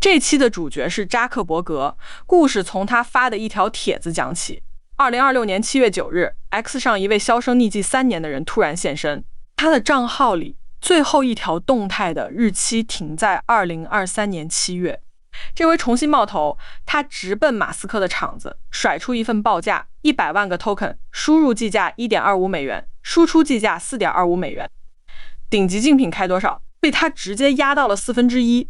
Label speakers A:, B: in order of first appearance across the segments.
A: 這期的主角是扎克伯格，故事從他發的一條帖子講起。2026年7月9日 ，X 上一位销声匿跡3年的人突然現身，他的賬號裡最後一條動態的日期停在2023年7月。這回重新冒頭，他直奔馬斯克的場子，甩出一份報價，100萬個 token， 輸入計價1.25美元，輸出計價4.25美元。頂級競品開多少？被他直接壓到了1/4。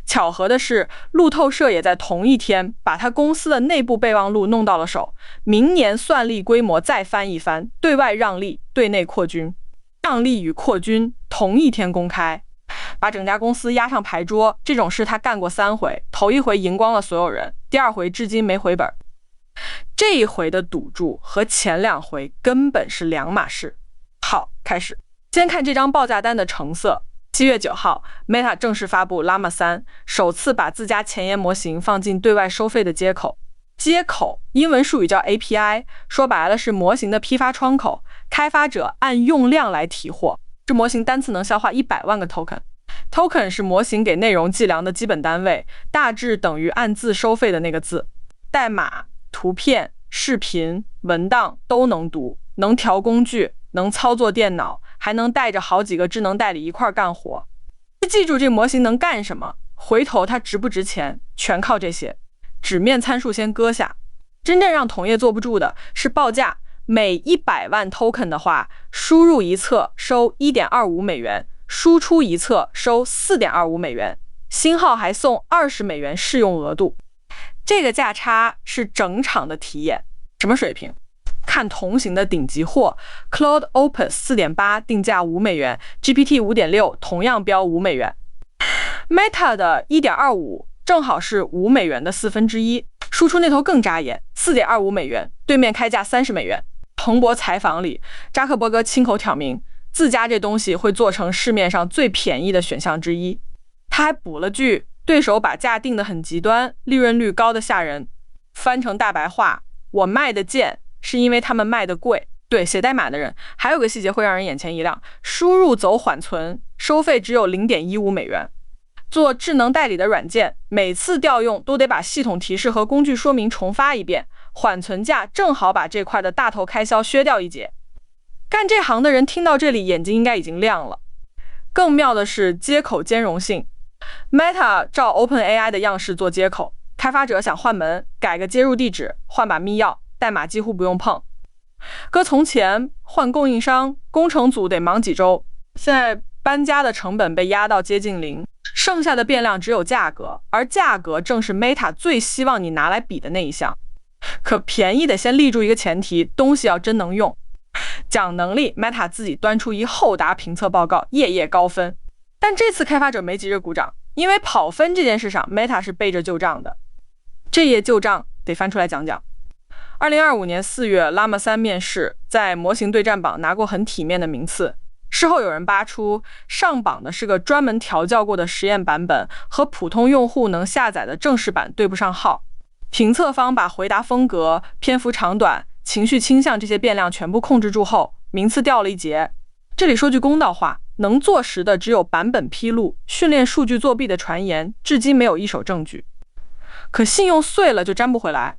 A: 巧合的是，路透社也在同一天把他公司的内部備忘錄弄到了手。明年算力規模再翻一番，对外讓利，对內擴軍。讓利與擴軍同一天公開，把整家公司押上牌桌。這種事他幹過3回，頭一回贏光了所有人，第2回至今沒回本。這一回的賭注和前2回根本是兩碼事。好，開始。先看這張報價單的成色。7月9號 ，Meta 正式發布 Llama 3，首次把自家前沿模型放進对外收費的接口。接口英文術語叫 API， 說白了是模型的批發窗口，開發者按用量來提貨。這模型單次能消化100萬個 token。token 是模型給內容計量的基本單位，大致等於按字收費的那個字。代碼、圖片、視頻、文檔都能讀，能調工具，能操作電腦，還能帶着好幾個智能代理一塊幹活。記住這模型能幹什麼，回頭它值不值錢，全靠這些。紙面參數先擱下，真正讓同業坐不住的是報價。每100萬 token 的話，輸入一冊收1.25美元，輸出一冊收4.25美元，新號還送20美元試用額度。這個價差是整場的題眼。什麼水平？看同行的頂級貨 ，Claude Opus 4.8定價5美元 ，GPT 5.6同樣標5美元 ，Meta 的1.25正好是5美元的1/4，輸出那頭更扎眼，4.25美元，對面開價30美元。彭博採訪裡，扎克伯格親口挑明，自家這東西會做成市面上最便宜的選項之一。他還補了句，對手把價定得很極端，利潤率高得嚇人。翻成大白話，我賣的賤是因為他們賣的貴。對，寫代碼的人還有個細節會讓人眼前一亮，輸入走緩存，收費只有0.15美元。做智能代理的軟件，每次調用都得把系統提示和工具說明重發一遍，緩存價正好把這塊的大頭開銷削掉一截。幹這行的人聽到這裡眼睛應該已經亮了。更妙的是接口兼容性， Meta 照 OpenAI 的樣式做接口，開發者想換門，改個接入地址，換把密鑰，代碼幾乎不用碰。擱從前換供應商，工程組得忙幾周，現在搬家的成本被壓到接近0，剩下的變量只有價格，而價格正是 Meta 最希望你拿來比的那一項。可便宜得先立住一個前提，東西要真能用。講能力 ，Meta 自己端出一厚答評測報告，夜夜高分。但這次開發者沒急着鼓掌，因為跑分這件事上 Meta 是背着舊賬的。這頁舊賬得翻出來講講。2025年4月 Llama 3面世，在模型對戰榜拿過很體面的名次。事後有人扒出，上榜的是個專門調教過的實驗版本，和普通用戶能下載的正式版對不上號。評測方把回答風格、篇幅長短、情緒傾向這些變量全部控制住後，名次掉了一截。這裡說句公道話，能坐實的只有版本披露、訓練數據作弊的傳言，至今沒有一手證據。可信用碎了就粘不回來。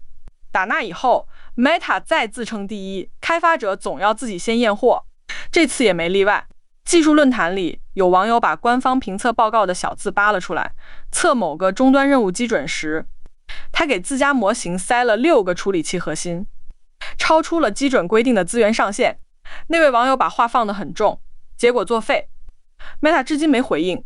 A: 打那以後 ，Meta 再自稱第一，開發者總要自己先驗貨。這次也沒例外。技術論壇裡，有網友把官方評測報告的小字扒了出來。測某個終端任務基準時，他給自家模型塞了6個處理器核心，超出了基準規定的資源上限。那位網友把話放得很重，結果作廢。Meta 至今沒回應。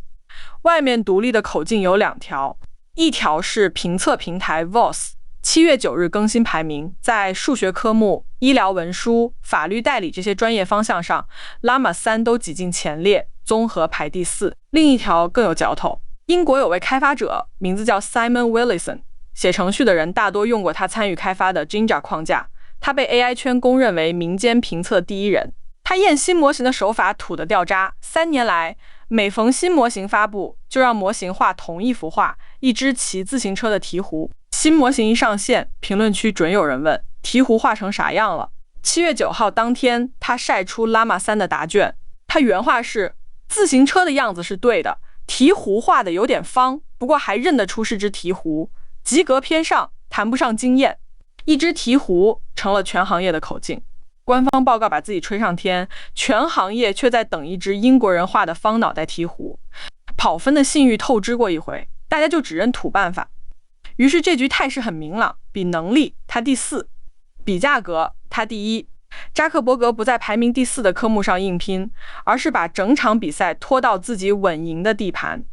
A: 外面獨立的口徑有2條，一條是評測平台 VOS。7月9日更新排名，在數學科目、醫療文書、法律代理這些專業方向上 ，Llama 3都擠進前列，綜合排第4。另一條更有嚼頭，英國有位開發者，名字叫 Simon Willison， 寫程序的人大多用過他參與開發的 Jinja 框架，他被 AI 圈公認為民間評測第一人。他驗新模型的手法土得掉渣，3年來，每逢新模型發布，就讓模型畫同一幅畫，一隻騎自行車的鹈鶘。新模型一上線，評論區準有人問鹈鶘畫成啥樣了。7月9號當天，他曬出 Llama 3的答卷，他原話是：自行車的樣子是對的，鹈鶘畫的有點方，不過還認得出是只鹈鶘，及格偏上，談不上驚豔。一只鹈鶘成了全行業的口徑，官方報告把自己吹上天，全行業卻在等一只英國人畫的方腦袋鹈鶘。跑分的信譽透支過一回，大家就只認土辦法。於是這局態勢很明朗，比能力他第4，比價格他第1。扎克伯格不在排名第4的科目上硬拼，而是把整場比賽拖到自己穩贏的地盤。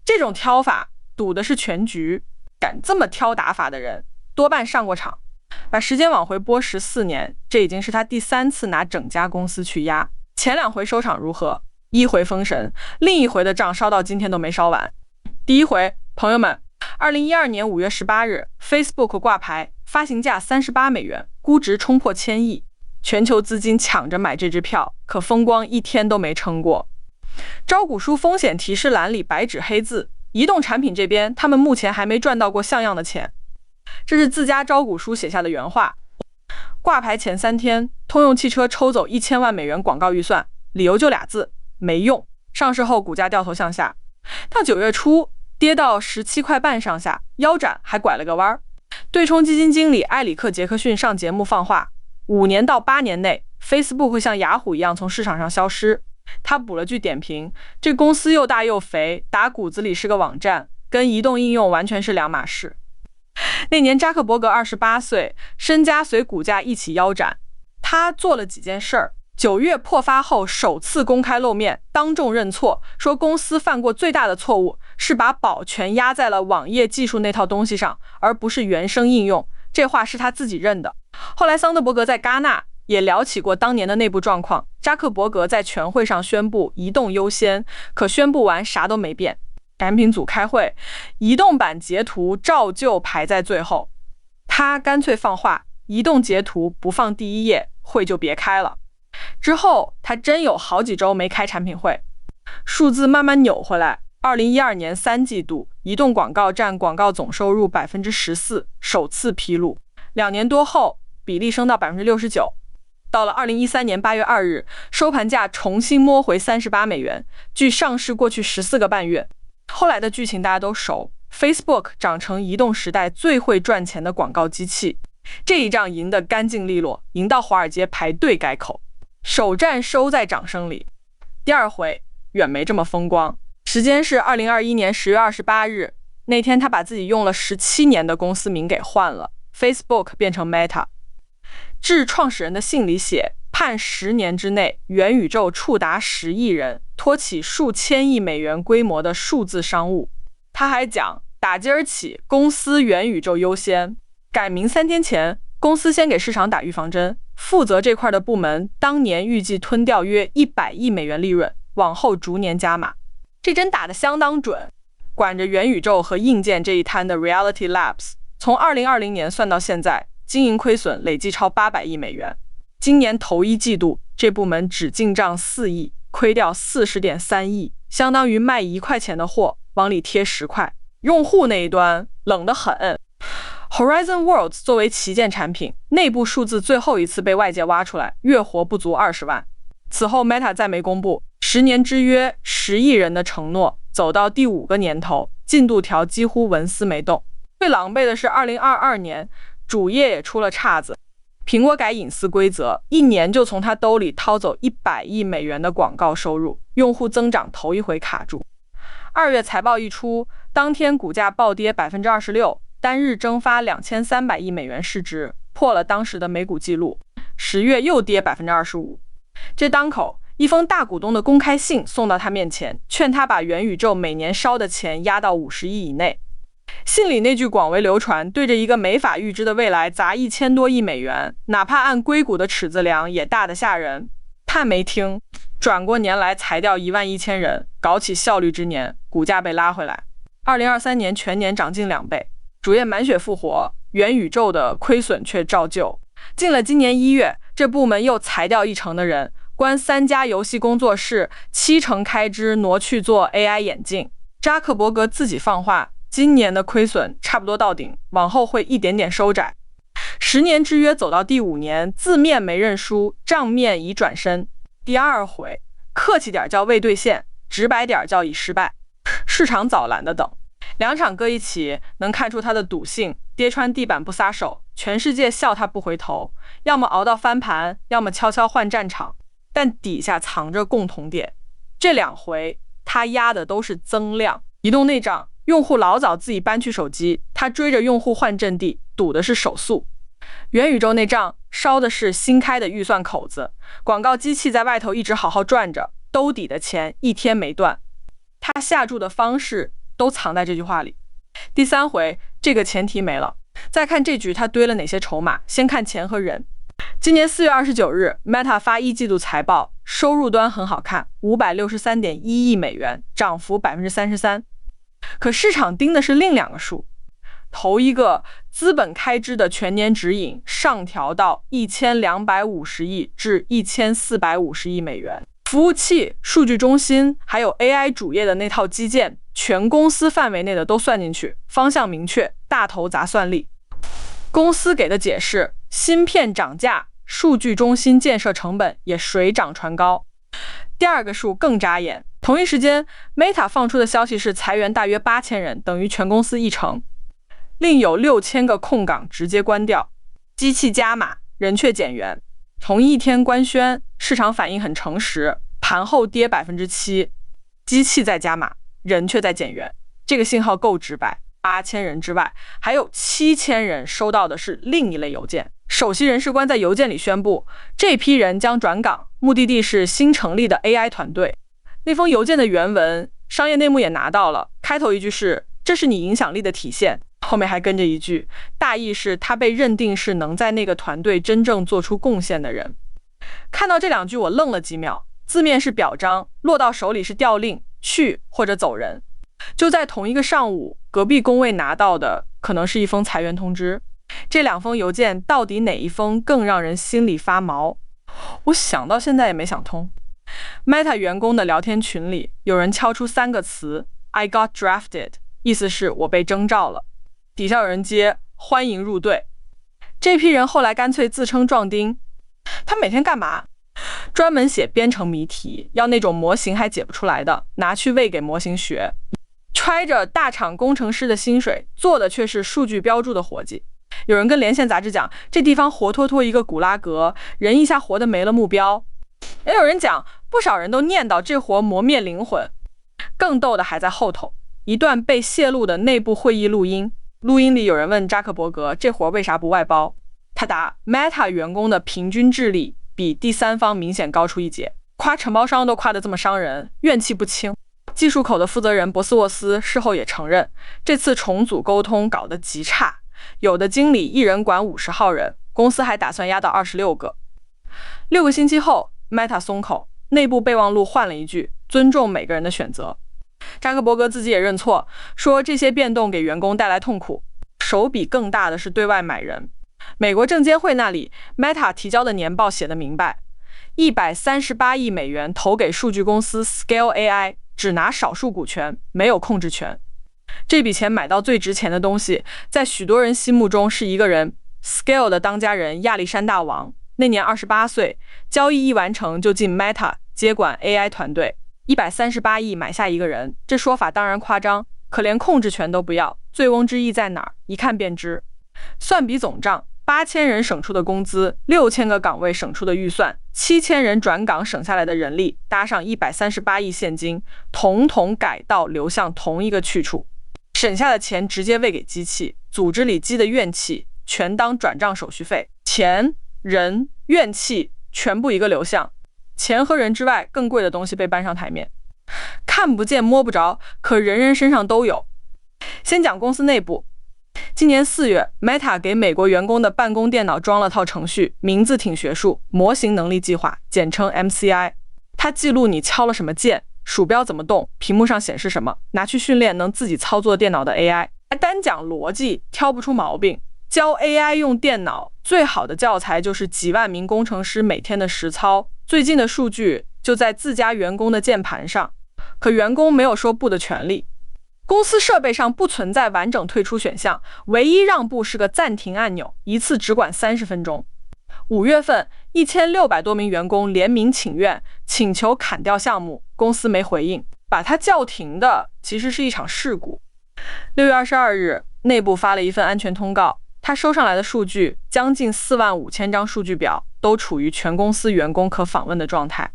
A: 這種挑法賭的是全局，敢這麼挑打法的人多半上過場。把時間往回撥14年，這已經是他第3次拿整家公司去壓。前2回收場如何？一回封神，另一回的賬燒到今天都沒燒完。第一回，朋友們，2012年5月18日 ，Facebook 掛牌，發行價38美元，估值衝破1000億，全球資金搶着買這支票，可風光1天都沒撐過。招股書風險提示欄裡白紙黑字，移動產品這邊他們目前還沒賺到過像樣的錢。這是自家招股書寫下的原話。掛牌前3天，通用汽車抽走1000萬美元廣告預算，理由就2字：沒用。上市後股價掉頭向下，到9月初跌到17塊半上下，腰斬還拐了個彎。對沖基金經理埃里克·傑克遜上節目放話：5年到8年內 ，Facebook 會像雅虎一樣從市場上消失。他補了句點評：這公司又大又肥，打骨子裡是個網站，跟移動應用完全是兩碼事。那年扎克伯格28歲，身家隨股價一起腰斬。他做了幾件事兒：9月破發後首次公開露面，當眾認錯，說公司犯過最大的錯誤是把寶全壓在了網頁技術那套東西上，而不是原生應用。這話是他自己認的。後來桑德伯格在戛納也聊起過當年的內部狀況。扎克伯格在全會上宣布移動優先，可宣布完啥都没變。產品組開會，移動版截圖照舊排在最後。他乾脆放話，移動截圖不放第一頁，會就別開了。之後他真有好幾周沒開產品會。數字慢慢扭回來，2012年3季度，移動廣告佔廣告總收入 14%， 首次披露。2年多後，比例升到 69%。到了2013年8月2日，收盤價重新摸回38美元，距上市過去14個半月。後來的劇情大家都熟， Facebook 長成移動時代最會賺錢的廣告機器。這一仗贏得乾淨利落，贏到華爾街排隊改口。首戰收在掌聲裡。第2回遠沒這麼風光，時間是2021年10月28日，那天他把自己用了17年的公司名給換了， Facebook 變成 Meta。致創始人的信裡寫，盼10年之內元宇宙觸達10億人，托起數千億美元規模的數字商務。他還講，打今兒起公司元宇宙優先。改名3天前，公司先給市場打預防針，負責這塊的部門當年預計吞掉約100億美元利潤，往後逐年加碼。這針打得相當準。管着元宇宙和硬件這一攤的 Reality Labs， 從2020年算到現在，經營虧損累計超800億美元。今年頭1季度，這部門只進賬4億，虧掉40.3億，相當於賣1塊錢的貨往裡貼10塊。用戶那一端冷得很。Horizon Worlds 作為旗艦產品，內部數字最後一次被外界挖出來，月活不足20萬。此後 Meta 再沒公布10年之約10億人的承諾，走到第5個年頭，進度條幾乎紋絲沒動。最狼狽的是2022年，主業也出了岔子。蘋果改隱私規則，1年就從他兜裡掏走100億美元的廣告收入，用戶增長頭一回卡住。2月財報一出，當天股價暴跌 26%， 單日蒸發2300億美元市值，破了當時的美股紀錄。10月又跌 25%。這當口，一封大股東的公開信送到他面前，勸他把元宇宙每年燒的錢壓到50億以內。信裡那句廣為流傳，對着一個沒法預知的未來砸1000多億美元，哪怕按硅谷的尺子量也大得嚇人。他沒聽，轉過年來裁掉11000人，搞起效率之年，股價被拉回來。2023年全年漲近2倍，主業滿血復活，元宇宙的虧損卻照舊。進了今年1月，這部門又裁掉1成的人，關3家遊戲工作室，7成開支挪去做 AI 眼鏡。扎克伯格自己放話，今年的虧損差不多到頂，往後會一點點收窄。10年之約走到第5年，字面沒認輸，賬面已轉身。第2回，客氣點叫未兌現，直白點叫已失敗。市場早懶得等。兩場擱一起，能看出他的賭性，跌穿地板不撒手，全世界笑他不回頭，要麼熬到翻盤，要麼悄悄換戰場，但底下藏着共同點。這兩回他壓的都是增量。移動內賬，用戶老早自己搬去手機，他追着用戶換陣地，賭的是手速。元宇宙內賬燒的是新開的預算口子，廣告機器在外頭一直好好轉着，兜底的錢一天沒斷。他下注的方式都藏在這句話裡。第三回，這個前提沒了。再看這局他堆了哪些籌碼，先看錢和人。今年4月29日 ，Meta 發一季度財報，收入端很好看，563.1億美元，漲幅33%。可市場盯的是另兩個數，頭一個資本開支的全年指引上調到1250億至1450億美元。服務器、數據中心還有 AI 主業的那套基建，全公司範圍內的都算進去，方向明確，大頭砸算力。公司給的解釋，芯片漲價，數據中心建設成本也水漲船高。第二個數更扎眼，同一時間 Meta 放出的消息是裁員大約8000人，等於全公司10%，另有6000個空崗直接關掉，機器加碼，人卻減員。同一天官宣，市場反應很誠實，盤後跌7%，機器在加碼，人卻在減員，這個信號夠直白。8000人之外，還有7000人收到的是另一類郵件。首席人事官在郵件裡宣布，這批人將轉崗，目的地是新成立的 AI 團隊。那封郵件的原文，商業內幕也拿到了，開頭一句是“這是你影響力的體現”，後面還跟着一句，大意是他被認定是能在那個團隊真正做出貢獻的人。看到這兩句，我愣了幾秒。字面是表彰，落到手裡是調令，去或者走人。就在同一個上午，隔壁工位拿到的可能是一封裁員通知。這兩封郵件到底哪一封更讓人心裡發毛？我想到現在也沒想通。Meta 員工的聊天群裡，有人敲出3個詞 I got drafted， 意思是我被徵召了。底下有人接歡迎入隊。這批人後來乾脆自稱壯丁。他每天幹嘛？專門寫編程謎題，要那種模型還解不出來的，拿去餵給模型學。揣着大廠工程師的薪水，做的卻是數據標注的活計。有人跟連線雜誌講，這地方活脫脫一個古拉格，人一下活得沒了目標。也有人講，不少人都念叨這活磨滅靈魂。更逗的還在後頭，一段被洩露的內部會議錄音。錄音裡有人問扎克伯格，這活為啥不外包？他答 Meta 員工的平均智力比第三方明顯高出一截，誇承包商都誇得這麼傷人，怨氣不輕。技術口的負責人博斯沃斯事後也承認，這次重組溝通搞得極差，有的經理一人管50號人，公司還打算壓到26個。6個星期後 ，Meta 鬆口，內部備忘錄換了一句，尊重每個人的選擇。扎克伯格自己也認錯，說這些變動給員工帶來痛苦。手筆更大的是對外買人。美國證監會那裡 ，Meta 提交的年報寫得明白，138億美元投給數據公司 Scale AI。只拿少數股權，沒有控制權。這筆錢買到最值錢的東西，在許多人心目中是一個人 ，Scale 的當家人亞歷山大王，那年28歲，交易一完成就進 Meta 接管 AI 團隊，138億買下一個人，這說法當然誇張，可連控制權都不要，醉翁之意在哪兒？一看便知。算筆總賬，8000人省出的工資，6000個崗位省出的預算，7000人轉崗省下來的人力，搭上138億現金，統統改道流向同一個去處，省下的錢直接餵給機器，組織裡積的怨氣全當轉賬手續費，錢、人、怨氣全部一個流向，錢和人之外更貴的東西被搬上台面，看不見摸不着，可人人身上都有。先講公司內部。今年4月 ，Meta 給美國員工的辦公電腦裝了套程序，名字挺學術，模型能力計劃，簡稱 MCI。它記錄你敲了什麼鍵，鼠標怎麼動，屏幕上顯示什麼，拿去訓練能自己操作電腦的 AI。單講邏輯，挑不出毛病。教 AI 用電腦最好的教材就是幾萬名工程師每天的實操。最近的數據就在自家員工的鍵盤上，可員工沒有說不的權利。公司設備上不存在完整退出選項，唯一讓步是個暫停按鈕，一次只管30分鐘。5月份，1600多名員工聯名請願，請求砍掉項目，公司沒回應。把它叫停的其實是一場事故。6月22日，內部發了一份安全通告，他收上來的數據將近45000張數據表都處於全公司員工可訪問的狀態，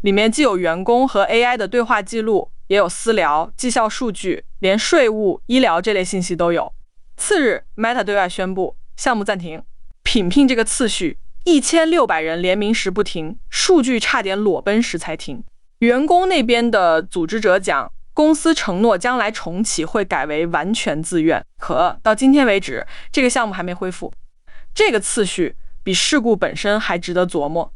A: 裡面既有員工和 AI 的對話記錄，也有私聊、績效數據，連稅務、醫療這類信息都有。次日 Meta 對外宣布項目暫停，品聘這個次序1600人聯名時不停，數據差點裸奔時才停。員工那邊的組織者講，公司承諾將來重啟會改為完全自願，可到今天為止，這個項目還沒恢復。這個次序比事故本身還值得琢磨。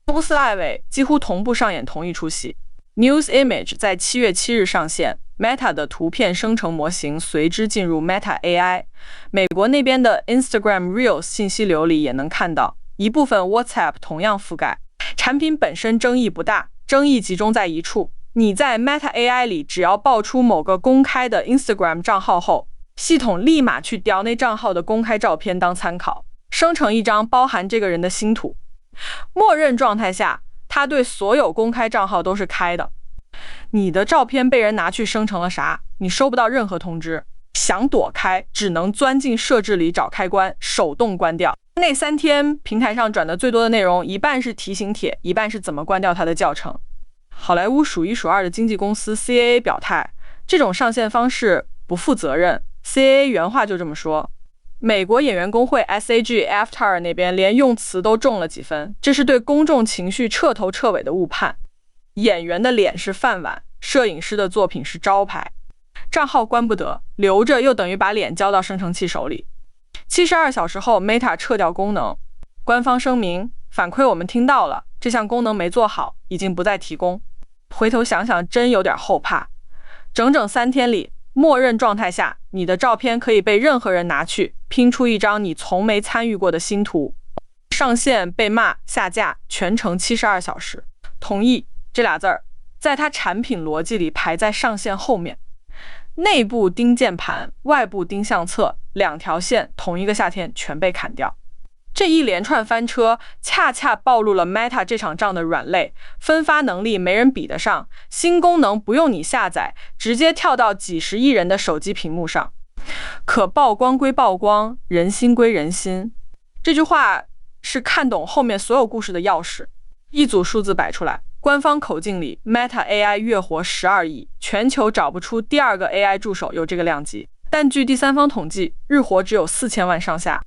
A: 公司外圍幾乎同步上演同一出戲。News Image 在7月7日上線 ，Meta 的圖片生成模型隨之進入 Meta AI。美國那邊的 Instagram Reels 信息流裡也能看到，一部分 WhatsApp 同樣覆蓋。產品本身爭議不大，爭議集中在一處。你在 Meta AI 裡只要爆出某個公開的 Instagram 賬號後，系統立馬去調那賬號的公開照片當參考，生成一張包含這個人的新圖。默認狀態下，它對所有公開賬號都是開的。你的照片被人拿去生成了啥？你收不到任何通知，想躲開只能鑽進設置裡找開關，手動關掉。那3天平台上轉的最多的內容，一半是提醒帖，一半是怎麼關掉它的教程。好萊塢數一數二的經紀公司 CAA 表態，這種上線方式不負責任。CAA 原話就這麼說。美國演員工會 SAG-AFTRA 那邊連用詞都中了幾分，這是對公眾情緒徹頭徹尾的誤判。演員的臉是飯碗，攝影師的作品是招牌。賬號關不得，留着又等於把臉交到生成器手裡。72小時後 Meta 撤掉功能，官方聲明反饋我們聽到了，這項功能沒做好，已經不再提供。回頭想想真有點後怕。整整3天裡，默認狀態下，你的照片可以被任何人拿去拼出一張你從沒參與過的新圖。上線被罵下架，全程72小時。同意這倆字兒，在它產品邏輯裡排在上線後面。內部釘鍵盤，外部釘相冊，2條線同一個夏天全被砍掉。這一連串翻車，恰恰暴露了 Meta 這場仗的軟肋，分發能力沒人比得上，新功能不用你下載，直接跳到幾十億人的手機屏幕上。可曝光歸曝光，人心歸人心，這句話是看懂後面所有故事的鑰匙。一組數字擺出來，官方口徑裡 Meta AI 月活12億，全球找不出第二個 AI 助手有這個量級，但據第三方統計，日活只有4000萬上下。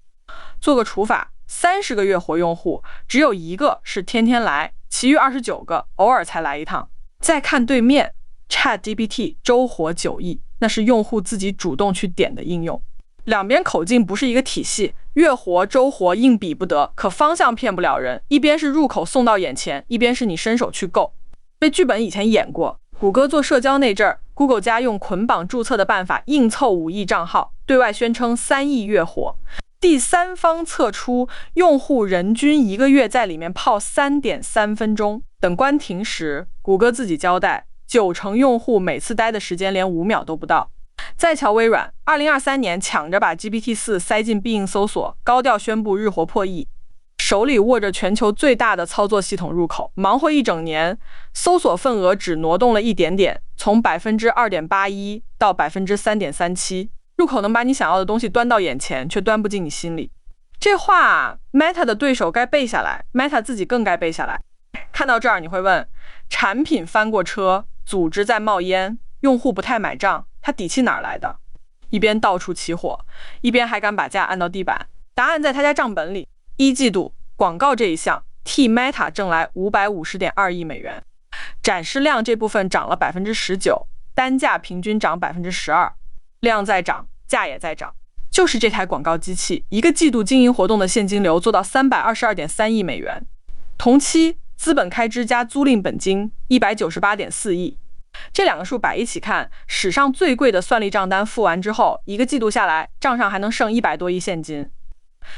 A: 做個除法，30個月活用戶，只有1個是天天來，其餘29個偶爾才來一趟。再看對面 ChatGPT 週活9億，那是用戶自己主動去點的應用。兩邊口徑不是一個體系，月活、週活硬比不得，可方向騙不了人。一邊是入口送到眼前，一邊是你伸手去夠。这劇本以前演過，谷歌做社交那陣兒 ，Google 家用捆綁註冊的辦法硬湊5億賬號，對外宣稱3億月活。第三方測出用戶人均1個月在裡面泡3.3分鐘，等關停時，谷歌自己交代，90%用戶每次待的時間連5秒都不到。再瞧微軟，2023年搶着把 GPT-4 塞進必應搜索，高調宣布日活破億，手裡握着全球最大的操作系統入口，忙活一整年，搜索份額只挪動了一點點，從 2.81% 到 3.37%。入口能把你想要的東西端到眼前，卻端不進你心裡。這話 Meta 的對手該背下來， Meta 自己更該背下來。看到這兒你會問，產品翻過車，組織在冒煙，用戶不太買賬，他底氣哪兒來的？一邊到處起火，一邊還敢把價按到地板。答案在他家賬本裡。一季度廣告這一項替 Meta 掙來550.2億美元，展示量這部分漲了 19%， 單價平均漲 12%。量在漲，價也在漲，就是這台廣告機器一個季度經營活動的現金流做到 322.3 億美元，同期資本開支加租賃本金 198.4 億。這兩個數擺一起看，史上最貴的算力賬單付完之後，一個季度下來賬上還能剩100多億現金。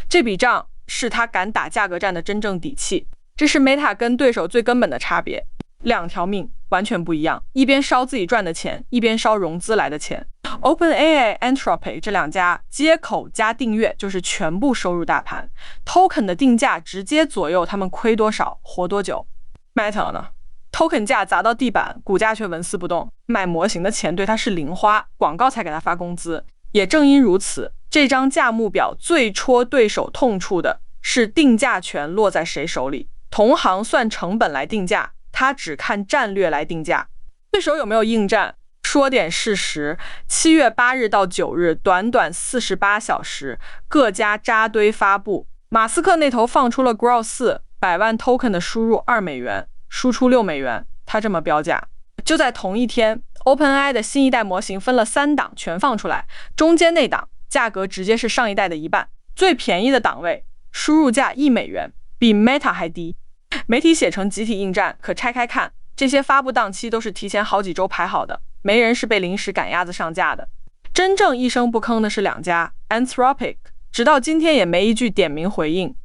A: 這筆賬是他敢打價格戰的真正底氣，這是 Meta 跟對手最根本的差別。兩條命完全不一樣，一邊燒自己賺的錢，一邊燒融資來的錢。OpenAI、Anthropic 這兩家接口加訂閱就是全部收入大盤 ，Token 的定價直接左右他們虧多少活多久。Meta 呢，token 價砸到地板，股價卻紋絲不動。買模型的錢對他是零花，廣告才給他發工資。也正因如此，這張價目表最戳對手痛處的是定價權落在誰手裡。同行算成本來定價，他只看戰略來定價。對手有沒有應戰？說點事實，7月8日到9日，短短48小時，各家扎堆發布。馬斯克那頭放出了 Grow 400萬 token 的輸入$2，輸出$6，他這麼標價。就在同一天 ，OpenAI 的新一代模型分了3檔全放出來，中間那檔價格直接是上一代的一半，最便宜的檔位輸入價$1，比 Meta 還低。媒體寫成集體應戰，可拆開看，這些發布檔期都是提前好幾周排好的，沒人是被臨時趕鴨子上架的。真正一聲不吭的是2家 Anthropic。直到今天也沒一句點名回應。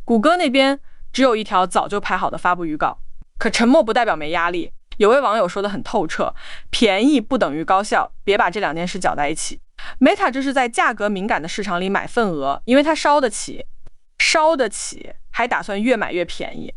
A: 谷歌那邊只有一條早就排好的發布預告，可沉默不代表沒壓力。有位網友說得很透徹，便宜不等於高效，別把這2件事攪在一起。Meta 這是在價格敏感的市場裡買份額，因為它燒得起，還打算越買越便宜。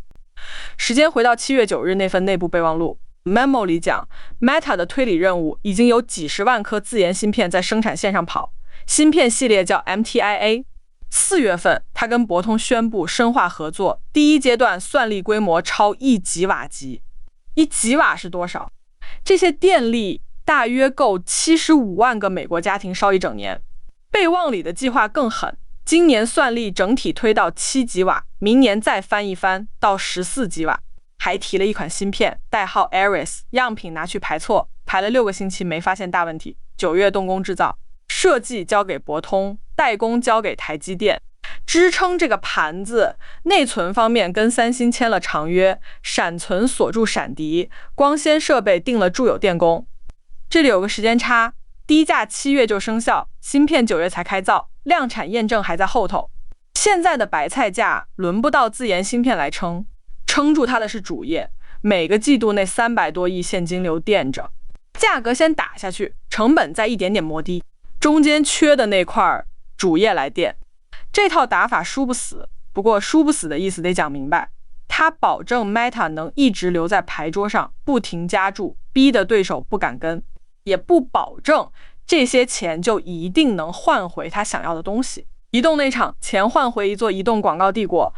A: 時間回到7月9日那份內部備忘錄 memo 裡講 ，Meta 的推理任務已經有幾十萬顆自研芯片在生產線上跑。芯片系列叫 MTIA。4月份，他跟博通宣布深化合作，第1階段算力規模超1吉瓦級。1吉瓦是多少？這些電力大約夠75萬個美國家庭燒一整年。備忘裡的計劃更狠，今年算力整體推到7吉瓦，明年再翻一番到14吉瓦。還提了一款芯片，代號 Aries， 樣品拿去排錯，排了6個星期沒發現大問題，9月動工製造。設計交給博通，代工交給台積電，支撐這個盤子。內存方面跟三星簽了長約，閃存鎖住閃迪，光纖設備定了住友電工。這裡有個時間差，低價7月就生效，芯片9月才開造，量產驗證還在後頭。現在的白菜價輪不到自研芯片來撐，撐住它的是主業，每個季度內300多億現金流墊着，價格先打下去，成本再一點點磨低。中間缺的那塊主業來墊，這套打法輸不死。不過輸不死的意思得講明白，它保證 Meta 能一直留在牌桌上，不停加注，逼得對手不敢跟，也不保證這些錢就一定能換回他想要的東西。移動那場錢換回一座移動廣告帝國，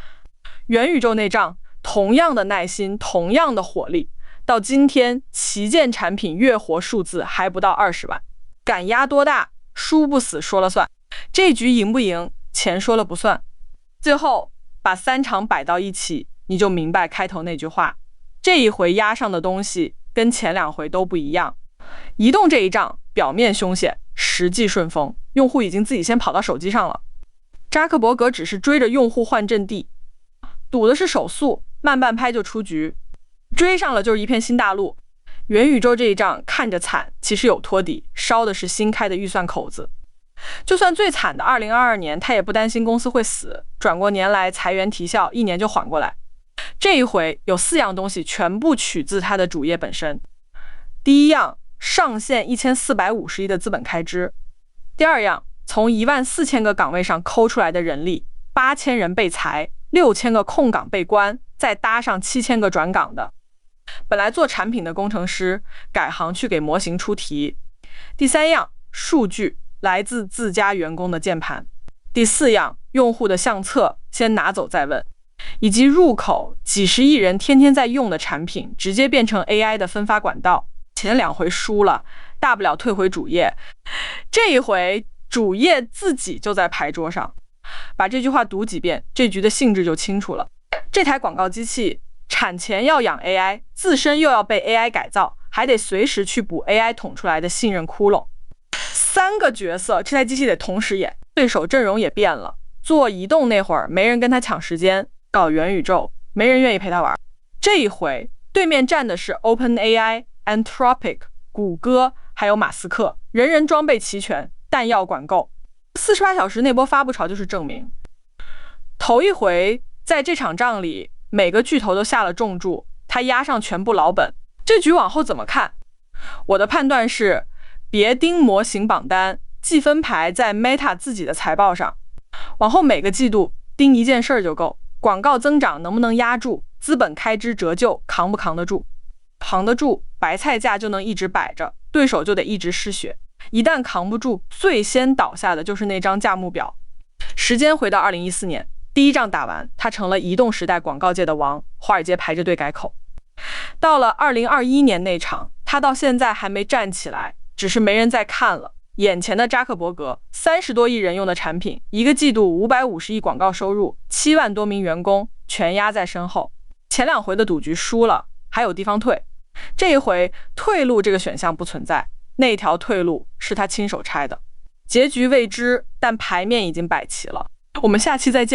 A: 元宇宙那仗同樣的耐心，同樣的火力，到今天旗艦產品月活數字還不到20萬，敢壓多大？輸不死說了算，這局贏不贏，錢說了不算。最後把3場擺到一起，你就明白開頭那句話，這一回壓上的東西跟前2回都不一樣。移動這一仗表面兇險，實際順風，用戶已經自己先跑到手機上了。扎克伯格只是追着用戶換陣地，賭的是手速，慢半拍就出局，追上了就是一片新大陸。元宇宙這一仗看着慘，其實有托底，燒的是新開的預算口子。就算最慘的2022年，他也不擔心公司會死，轉過年來裁員提效，1年就緩過來。這一回有4樣東西全部取自他的主業本身。第一樣，上線1450億的資本開支。第二樣，從14000個崗位上摳出來的人力，8000人被裁，6000個空崗被關，再搭上7000個轉崗的。本來做產品的工程師改行去給模型出題。第3樣，數據來自自家員工的鍵盤。第4樣，用戶的相冊先拿走再問，以及入口幾十億人天天在用的產品直接變成 AI 的分發管道。前2回輸了，大不了退回主業，這一回主業自己就在牌桌上。把這句話讀幾遍，這局的性質就清楚了。這台廣告機器產前要養 AI， 自身又要被 AI 改造，還得隨時去補 AI 捅出來的信任窟窿。3個角色，這台機器得同時演。對手陣容也變了，做移動那會兒沒人跟他搶時間，搞元宇宙沒人願意陪他玩。這一回對面站的是 OpenAI、Anthropic、谷歌還有馬斯克，人人裝備齊全，彈藥管夠。48小時那波發布潮就是證明。頭一回在這場仗裡，每個巨頭都下了重注，他壓上全部老本。這局往後怎麼看？我的判斷是，別盯模型榜單，記分牌在 Meta 自己的財報上。往後每個季度盯一件事就夠，廣告增長能不能壓住，資本開支折舊扛不扛得住。扛得住，白菜價就能一直擺着，對手就得一直失血。一旦扛不住，最先倒下的就是那張價目表。時間回到2014年，第一仗打完，他成了移动时代廣告界的王，華爾街排着隊改口。到了2021年那場，他到現在還沒站起來，只是沒人再看了。眼前的扎克伯格，30多億人用的產品，一個季度550億廣告收入，7萬多名員工，全壓在身後。前2回的賭局輸了，還有地方退，這一回退路這個選項不存在，那條退路是他親手拆的。結局未知，但牌面已經擺齊了。我們下期再見。